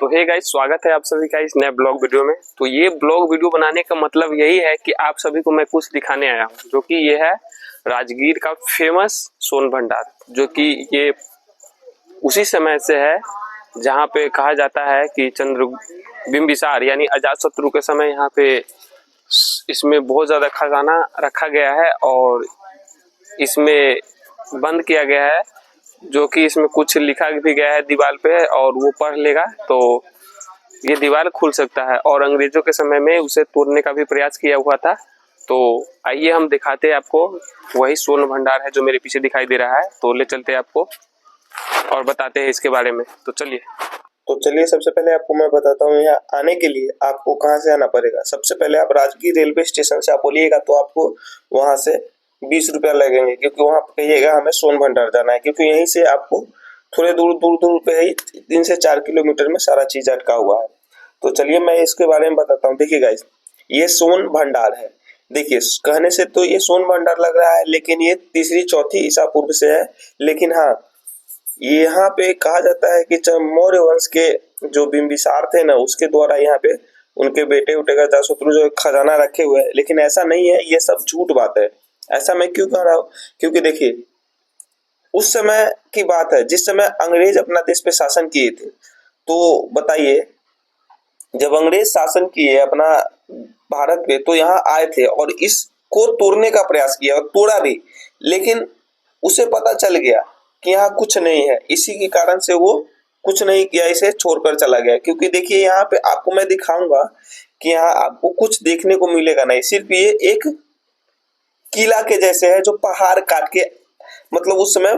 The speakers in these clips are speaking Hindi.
तो हे गाइस, स्वागत है आप सभी का इस नए ब्लॉग वीडियो में। तो ये ब्लॉग वीडियो बनाने का मतलब यही है कि आप सभी को मैं कुछ दिखाने आया हूँ, जो कि ये है राजगीर का फेमस सोन भंडार, जो कि ये उसी समय से है जहाँ पे कहा जाता है कि बिंबिसार यानी अजातशत्रु के समय यहाँ पे इसमें बहुत ज्यादा खजाना रखा गया है और इसमें बंद किया गया है, जो कि इसमें कुछ लिखा भी गया है दीवार पे, और वो पढ़ लेगा तो ये दीवार खुल सकता है। और अंग्रेजों के समय में उसे तोड़ने का भी प्रयास किया हुआ था। तो आइए हम दिखाते हैं आपको, वही स्वर्ण भंडार है जो मेरे पीछे दिखाई दे रहा है। तो ले चलते हैं आपको और बताते हैं इसके बारे में। तो चलिए सबसे पहले आपको मैं बताता हूँ यहाँ आने के लिए आपको कहाँ से आना पड़ेगा। सबसे पहले आप राजगीर रेलवे स्टेशन से आप बोलिएगा तो आपको वहाँ से 20 रुपया लगेंगे, क्योंकि वहाँ कहिएगा हमें सोन भंडार जाना है, क्योंकि यहीं से आपको थोड़े दूर पे ही 3 से 4 किलोमीटर में सारा चीज अटका हुआ है। तो चलिए मैं इसके बारे में बताता हूँ। देखिए गाइस, ये सोन भंडार है। देखिए कहने से तो ये सोन भंडार लग रहा है, लेकिन ये 3री 4थी ईसा पूर्व से है। लेकिन हाँ, यहाँ पे कहा जाता है कि मौर्य वंश के जो बिंबिसार थे ना, उसके द्वारा यहाँ पे उनके बेटे उटे का अजातशत्रु जो खजाना रखे हुए है। लेकिन ऐसा नहीं है, ये सब झूठ बात है। ऐसा मैं क्यों कह रहा हूँ, क्योंकि देखिए उस समय की बात है जिस समय अंग्रेज अपना देश पे शासन किए थे। तो बताइए, जब अंग्रेज शासन किए अपना भारत पे, तो यहाँ आए थे और इसको तोड़ने का प्रयास किया और तोड़ा भी। लेकिन उसे पता चल गया कि यहाँ कुछ नहीं है, इसी के कारण से वो कुछ नहीं किया, इसे छोड़कर चला गया। क्योंकि देखिए यहाँ पे आपको मैं दिखाऊंगा कि यहाँ आपको कुछ देखने को मिलेगा नहीं, सिर्फ ये एक किला के जैसे है जो पहाड़ काट के, मतलब उस समय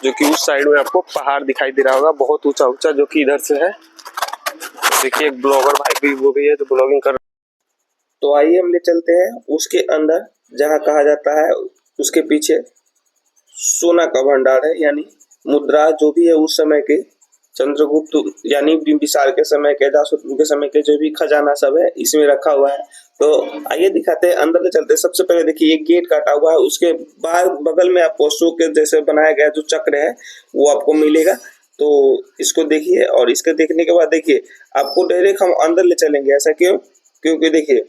जो कि उस साइड में आपको पहाड़ दिखाई दे रहा होगा, बहुत ऊंचा ऊंचा, जो कि इधर से है। देखिए एक ब्लॉगर भाई भी वो भी है जो ब्लॉगिंग कर। तो आइए हम ले चलते हैं उसके अंदर, जहाँ कहा जाता है उसके पीछे सोना का भंडार है, यानी मुद्रा जो भी है उस समय के चंद्रगुप्त यानी बिंबिसार के समय के, अजातशत्रु के समय के जो भी खजाना सब है इसमें रखा हुआ है। तो आइए दिखाते हैं, अंदर ले चलते हैं। सबसे पहले देखिए एक गेट काटा हुआ है, उसके बाहर बगल में आपको अशोक के जैसे बनाया गया जो चक्र है वो आपको मिलेगा। तो इसको देखिए, और इसके देखने के बाद देखिए आपको डायरेक्ट हम अंदर ले चलेंगे। ऐसा क्यों? क्योंकि देखिए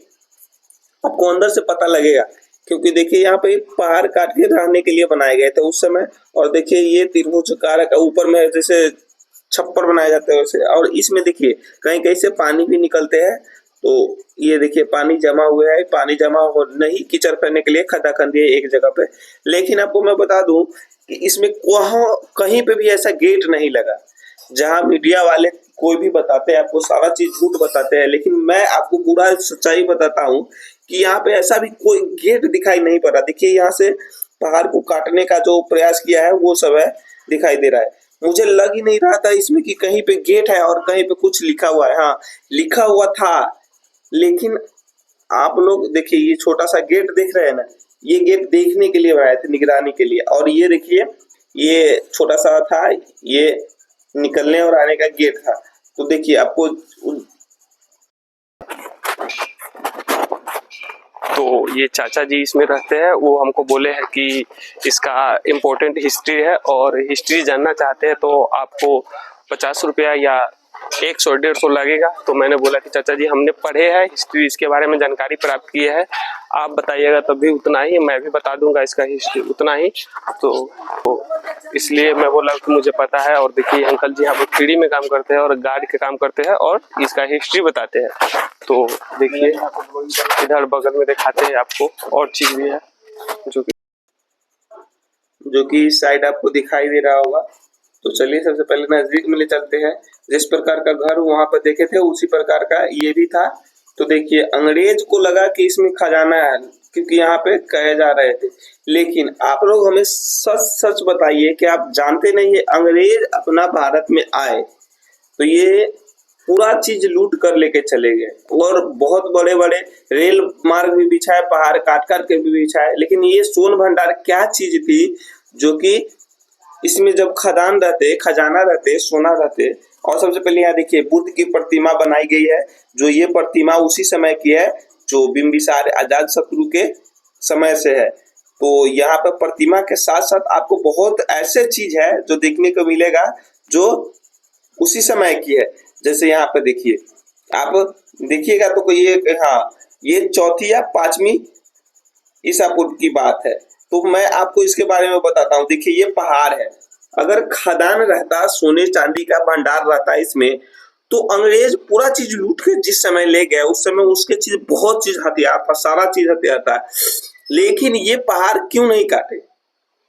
आपको अंदर से पता लगेगा, क्योंकि देखिए यहाँ पे पहाड़ काट के रहने के लिए बनाए गए थे उस समय। और देखिए ये त्रिभुजाकार का ऊपर में जैसे छप्पर बनाए जाते हैं वैसे, और इसमें देखिए कहीं कहीं से पानी भी निकलते हैं। तो ये देखिए पानी जमा हुआ है, पानी जमा हो नहीं कीचड़ करने के लिए खड्डा कर दिए एक जगह पे। लेकिन आपको मैं बता दूं कि इसमें कहीं पे भी ऐसा गेट नहीं लगा। जहां मीडिया वाले कोई भी बताते हैं आपको सारा चीज झूठ बताते हैं, लेकिन मैं आपको पूरा सच्चाई बताता हूँ कि यहाँ पे ऐसा भी कोई गेट दिखाई नहीं पड़ा। देखिए यहाँ से पहाड़ को काटने का जो प्रयास किया है वो सब है दिखाई दे रहा है। मुझे लग ही नहीं रहा था इसमें कि कहीं पे गेट है और कहीं पे कुछ लिखा हुआ है। हाँ, लिखा हुआ था, लेकिन आप लोग देखिए ये छोटा सा गेट देख रहे हैं ना, ये गेट देखने के लिए बनाए थे, निगरानी के लिए। और ये देखिए ये छोटा सा था, ये निकलने और आने का गेट था। तो देखिए आपको तो ये चाचा जी इसमें रहते हैं, वो हमको बोले हैं कि इसका इम्पोर्टेंट हिस्ट्री है, और हिस्ट्री जानना चाहते हैं तो आपको 50 रुपया या 100-150 लगेगा। तो मैंने बोला कि चाचा जी हमने पढ़े हैं हिस्ट्री, इसके बारे में जानकारी प्राप्त की है, आप बताइएगा तब भी उतना ही, मैं भी बता दूंगा इसका हिस्ट्री उतना ही। तो इसलिए मैं बोला कि मुझे पता है। और देखिए अंकल जी यहाँ पर फ्री में काम करते हैं और गार्ड के काम करते हैं और इसका हिस्ट्री बताते हैं। तो देखिए इधर बगल में दिखाते हैं आपको, और चीज भी है जो कि इस साइड आपको दिखाई दे रहा होगा। तो चलिए सबसे पहले नजदीक में ले चलते हैं। जिस प्रकार का घर वहां पर देखे थे उसी प्रकार का ये भी था। तो देखिए अंग्रेज को लगा कि इसमें खजाना है, क्योंकि यहाँ पे कहे जा रहे थे। लेकिन आप लोग हमें सच सच बताइए कि आप जानते नहीं है अंग्रेज अपना भारत में आए तो ये पूरा चीज लूट कर लेके चले गए, और बहुत बड़े बड़े रेल मार्ग भी बिछाए, पहाड़ काट काट के भी बिछाए। लेकिन ये सोन भंडार क्या चीज थी जो कि इसमें जब खजाना रहते, सोना रहते। और सबसे पहले यहाँ देखिए बुद्ध की प्रतिमा बनाई गई है, जो ये प्रतिमा उसी समय की है जो बिंबिसार अजातशत्रु के समय से है। तो यहाँ पर प्रतिमा के साथ साथ आपको बहुत ऐसे चीज है जो देखने को मिलेगा जो उसी समय की है। जैसे यहाँ पे देखिए, आप देखिएगा तो कोई ये, हाँ, ये चौथी या पांचवी ईसा पूर्व की बात है। तो मैं आपको इसके बारे में बताता हूँ। देखिए ये पहाड़ है, अगर खदान रहता, सोने चांदी का भंडार रहता इसमें, तो अंग्रेज पूरा चीज लूट के जिस समय ले गए, उस समय उसके चीज बहुत चीज हथियार था, सारा चीज हथियार था। लेकिन ये पहाड़ क्यों नहीं काटे?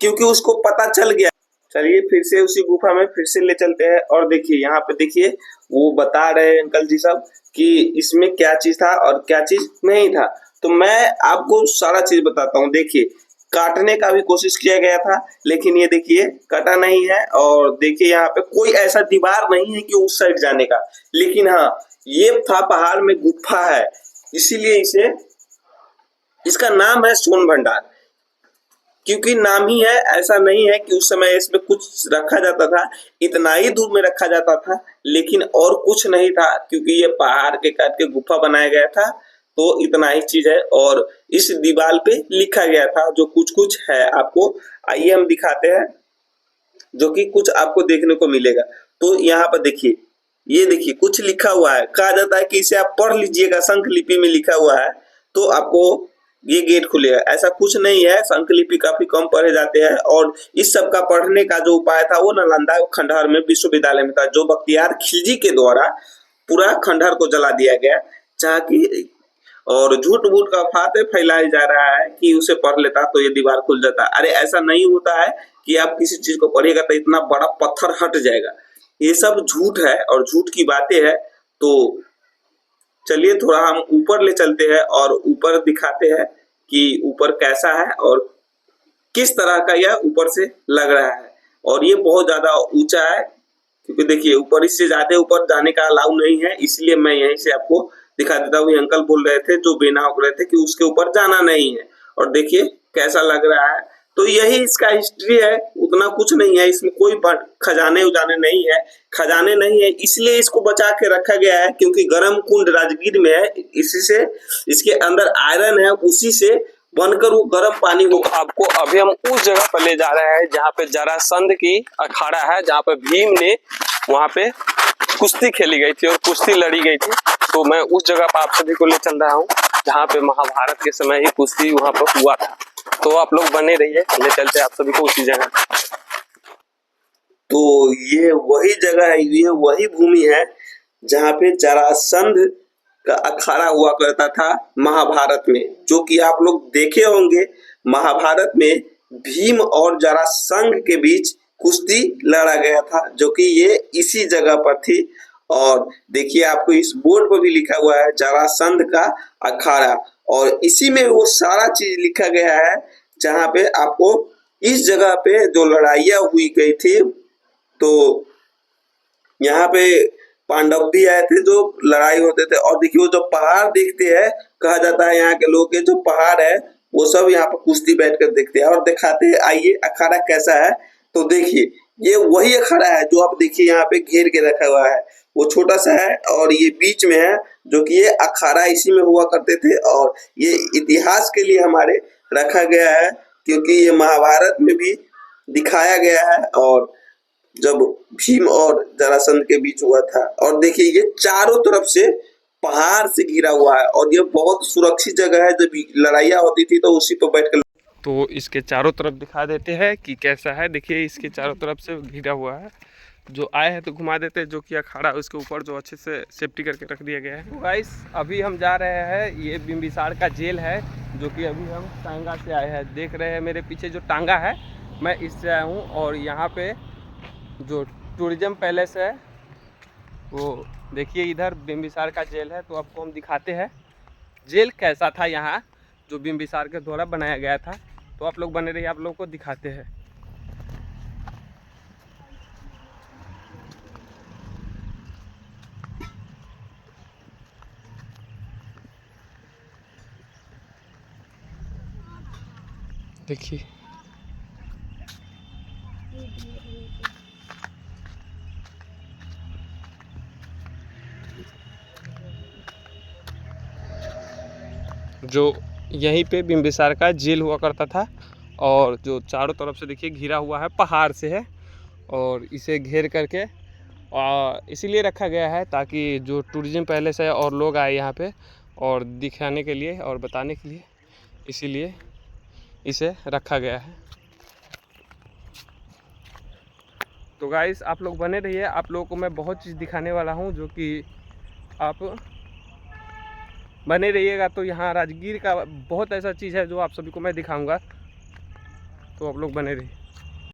क्योंकि उसको पता चल गया। चलिए फिर से उसी गुफा में फिर से ले चलते हैं। और देखिए यहाँ पे देखिए, वो बता रहे हैं अंकल जी सब कि इसमें क्या चीज था और क्या चीज नहीं था। तो मैं आपको सारा चीज बताता हूँ। देखिए, काटने का भी कोशिश किया गया था, लेकिन ये देखिए कटा नहीं है। और देखिए यहाँ पे कोई ऐसा दीवार नहीं है कि उस साइड जाने का, लेकिन हाँ, ये था पहाड़ में गुफा है, इसीलिए इसे, इसका नाम है सोन भंडार। क्योंकि नाम ही है, ऐसा नहीं है कि उस समय इसमें कुछ रखा जाता था, इतना ही दूर में रखा जाता था, लेकिन और कुछ नहीं था। क्योंकि ये पहाड़ के काट के गुफा बनाया गया था, तो इतना ही चीज है। और इस दीवार पे लिखा गया था जो कुछ कुछ है आपको, आइए हम दिखाते हैं, जो कि कुछ आपको देखने को मिलेगा। तो यहाँ पर देखिए, ये देखिए कुछ लिखा हुआ है, कहा जाता है कि इसे आप पढ़ लीजिएगा, शंख लिपि में लिखा हुआ है, तो आपको ये गेट खुलेगा। ऐसा कुछ नहीं है, शंख लिपि काफी कम पढ़े जाते हैं। और इस सब का पढ़ने का जो उपाय था वो नालंदा खंडहर में विश्वविद्यालय में था, जो बख्तियार खिलजी के द्वारा पूरा खंडहर को जला दिया गया, जहाँ की, और झूठ मूठ का अफवाह फैलाया जा रहा है कि उसे पढ़ लेता तो ये दीवार खुल जाता। अरे ऐसा नहीं होता है कि आप किसी चीज को पढ़ेगा तो इतना बड़ा पत्थर हट जाएगा, ये सब झूठ है और झूठ की बातें है। तो चलिए थोड़ा हम ऊपर ले चलते हैं और ऊपर दिखाते हैं कि ऊपर कैसा है और किस तरह का यह ऊपर से लग रहा है। और ये बहुत ज्यादा ऊंचा है, क्योंकि देखिए ऊपर, इससे ज्यादा ऊपर जाने का अलाउ नहीं है, इसलिए मैं यहीं से आपको दिखा देता हूँ। अंकल बोल रहे थे जो बेना हो रहे थे कि उसके ऊपर जाना नहीं है, और देखिए कैसा लग रहा है। तो यही इसका हिस्ट्री है, उतना कुछ नहीं है इसमें, कोई खजाने उजाने नहीं है। खजाने नहीं है इसलिए इसको बचा के रखा गया है, क्योंकि गर्म कुंड राजगीर में है, इसी से इसके अंदर आयरन है, उसी से बनकर वो गर्म पानी तो आपको अभी हम उस जगह पर ले जा रहे हैं जहाँ पे जरासंध की अखाड़ा है, जहाँ पे भीम ने वहाँ पे कुश्ती खेली गई थी और कुश्ती लड़ी गई थी। तो मैं उस जगह पर आप सभी को ले चल रहा हूँ जहाँ पे महाभारत के समय ही कुश्ती वहाँ पर हुआ था। तो आप लोग बने रहिए, ले चलते हैं आप सभी को उसी जगह। तो ये वही जगह है, ये वही भूमि है जहाँ पे जरासंध का अखाड़ा हुआ करता था महाभारत में, जो कि आप लोग देखे होंगे। महाभारत में भीम और जरासंध के बीच कुश्ती लड़ा गया था, जो कि ये इसी जगह पर थी। और देखिए आपको इस बोर्ड पर भी लिखा हुआ है जरासंध का अखाड़ा, और इसी में वो सारा चीज लिखा गया है, जहाँ पे आपको इस जगह पे जो लड़ाइयाँ हुई गई थी, तो यहाँ पे पांडव भी आए थे जो लड़ाई होते थे। और देखिए वो जो पहाड़ देखते हैं, कहा जाता है यहाँ के लोग के जो पहाड़ है वो सब यहाँ पर कुश्ती बैठकर देखते हैं और दिखाते हैं। आइए अखाड़ा कैसा है, तो देखिए ये वही अखाड़ा है जो आप देखिए यहाँ पे घेर के रखा हुआ है, वो छोटा सा है और ये बीच में है, जो कि ये अखाड़ा इसी में हुआ करते थे। और ये इतिहास के लिए हमारे रखा गया है, क्योंकि ये महाभारत में भी दिखाया गया है, और जब भीम और जरासंध के बीच हुआ था। और देखिए ये चारों तरफ से पहाड़ से घिरा हुआ है, और ये बहुत सुरक्षित जगह है। जब लड़ाइयाँ होती थी तो उसी पर बैठकर, तो इसके चारों तरफ दिखा देते हैं कि कैसा है। देखिए इसके चारों तरफ से घिरा हुआ है, जो आए हैं तो घुमा देते हैं। जो कि अखाड़ा उसके ऊपर जो अच्छे से सेफ्टी करके रख दिया गया है। तो गाइस अभी हम जा रहे हैं, ये बिम्बिसार का जेल है, जो कि अभी हम टांगा से आए हैं। देख रहे हैं मेरे पीछे जो टांगा है, मैं इससे आया हूँ। और यहाँ पे जो टूरिज्म पैलेस है वो देखिए, इधर बिम्बिसार का जेल है। तो आपको हम दिखाते हैं जेल कैसा था यहाँ, जो बिम्बिसार के द्वारा बनाया गया था। तो आप लोग बने रहिए, आप लोगों को दिखाते हैं। देखिए जो यहीं पे बिम्बिसार का जेल हुआ करता था, और जो चारों तरफ से देखिए घिरा हुआ है, पहाड़ से है, और इसे घेर करके इसीलिए रखा गया है ताकि जो टूरिज्म पैलेस है और लोग आए यहाँ पे और दिखाने के लिए और बताने के लिए, इसीलिए इसे रखा गया है। तो गाइस आप लोग बने रहिए, आप लोगों को मैं बहुत चीज़ दिखाने वाला हूँ जो कि आप बने रहिएगा। तो यहाँ राजगीर का बहुत ऐसा चीज़ है जो आप सभी को मैं दिखाऊंगा, तो आप लोग बने रहिए।